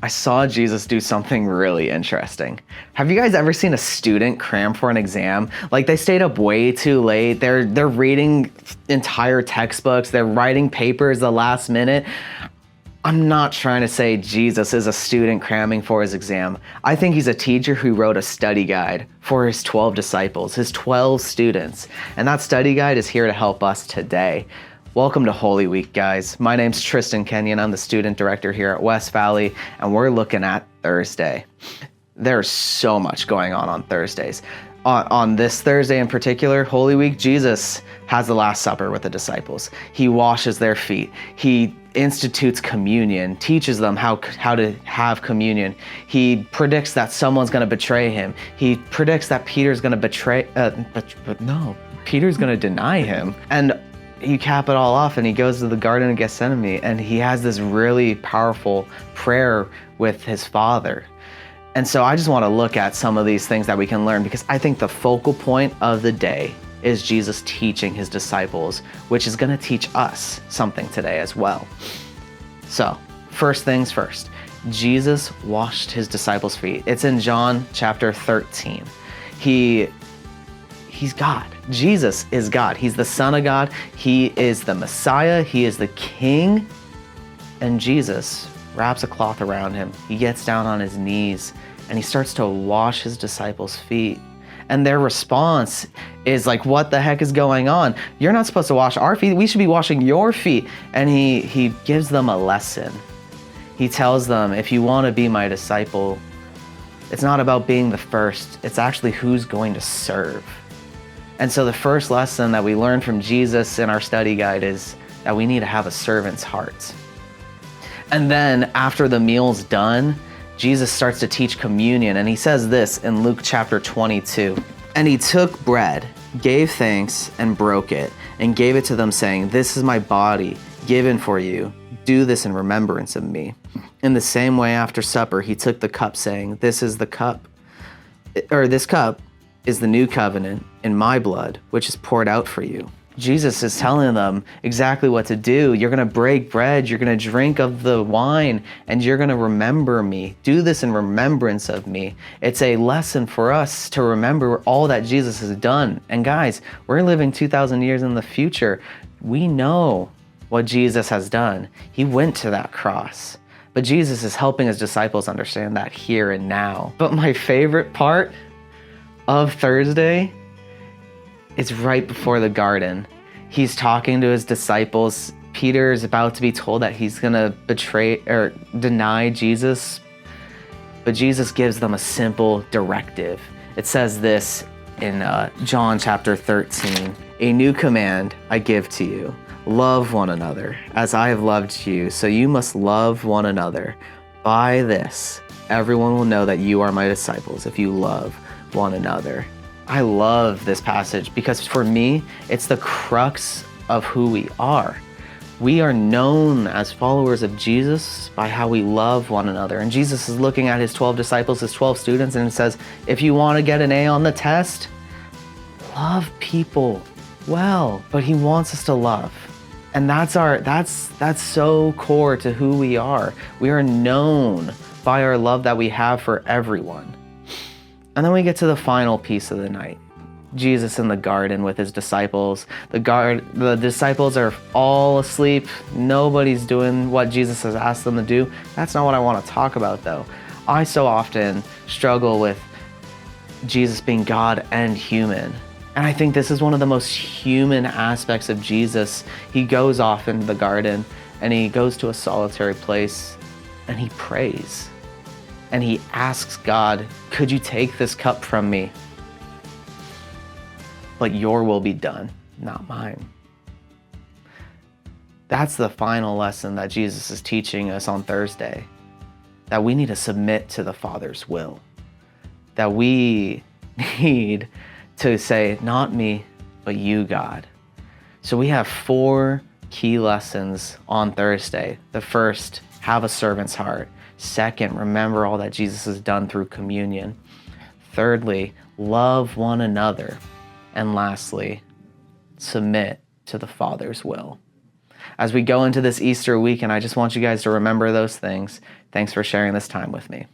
I saw Jesus do something really interesting. Have you guys ever seen a student cram for an exam? Like they stayed up way too late. They're reading entire textbooks. They're writing papers the last minute. I'm not trying to say Jesus is a student cramming for his exam. I think he's a teacher who wrote a study guide for his 12 disciples, his 12 students. And that study guide is here to help us today. Welcome to Holy Week, guys. My name's Tristan Kenyon. I'm the student director here at West Valley, and we're looking at Thursday. There's so much going on Thursdays. On this Thursday in particular, Holy Week, Jesus has the Last Supper with the disciples. He washes their feet. He institutes communion, teaches them how to have communion. He predicts that someone's going to betray him. He predicts that Peter's going to Peter's going to deny him. And you cap it all off and he goes to the Garden of Gethsemane and he has this really powerful prayer with his Father. And so I just want to look at some of these things that we can learn, because I think the focal point of the day is Jesus teaching his disciples, which is going to teach us something today as well. So first things first, Jesus washed his disciples' feet. It's in John chapter 13. He's God. Jesus is God. He's the Son of God. He is the Messiah. He is the King. And Jesus wraps a cloth around him. He gets down on his knees and he starts to wash his disciples' feet. And their response is like, what the heck is going on? You're not supposed to wash our feet. We should be washing your feet. And he gives them a lesson. He tells them, if you want to be my disciple, it's not about being the first. It's actually who's going to serve. And so the first lesson that we learn from Jesus in our study guide is that we need to have a servant's heart. And then after the meal's done, Jesus starts to teach communion. And he says this in Luke chapter 22. And he took bread, gave thanks, and broke it, and gave it to them, saying, "This is my body given for you. Do this in remembrance of me." In the same way, after supper, he took the cup, saying, This cup is the new covenant in my blood, which is poured out for you. Jesus is telling them exactly what to do. You're going to break bread, you're going to drink of the wine, and you're going to remember me. Do this in remembrance of me. It's a lesson for us to remember all that Jesus has done. And guys, we're living 2,000 years in the future. We know what Jesus has done. He went to that cross. But Jesus is helping his disciples understand that here and now. But my favorite part of Thursday, it's right before the garden. He's talking to his disciples. Peter is about to be told that he's gonna betray or deny Jesus, but Jesus gives them a simple directive. It says this in John chapter 13, "A new command I give to you, love one another as I have loved you, so you must love one another. By this, everyone will know that you are my disciples if you love one another." I love this passage because for me, it's the crux of who we are. We are known as followers of Jesus by how we love one another. And Jesus is looking at his 12 disciples, his 12 students, and it says, if you want to get an A on the test, love people well. But he wants us to love. And that's so core to who we are. We are known by our love that we have for everyone. And then we get to the final piece of the night. Jesus in the garden with his disciples. The disciples are all asleep. Nobody's doing what Jesus has asked them to do. That's not what I want to talk about, though. I so often struggle with Jesus being God and human. And I think this is one of the most human aspects of Jesus. He goes off into the garden and he goes to a solitary place and he prays. And he asks God, could you take this cup from me? But your will be done, not mine. That's the final lesson that Jesus is teaching us on Thursday. That we need to submit to the Father's will. That we need to say, not me, but you, God. So we have 4 key lessons on Thursday. The first, have a servant's heart. Second, remember all that Jesus has done through communion. Thirdly, love one another. And lastly, submit to the Father's will. as we go into this Easter weekend, I just want you guys to remember those things. Thanks for sharing this time with me.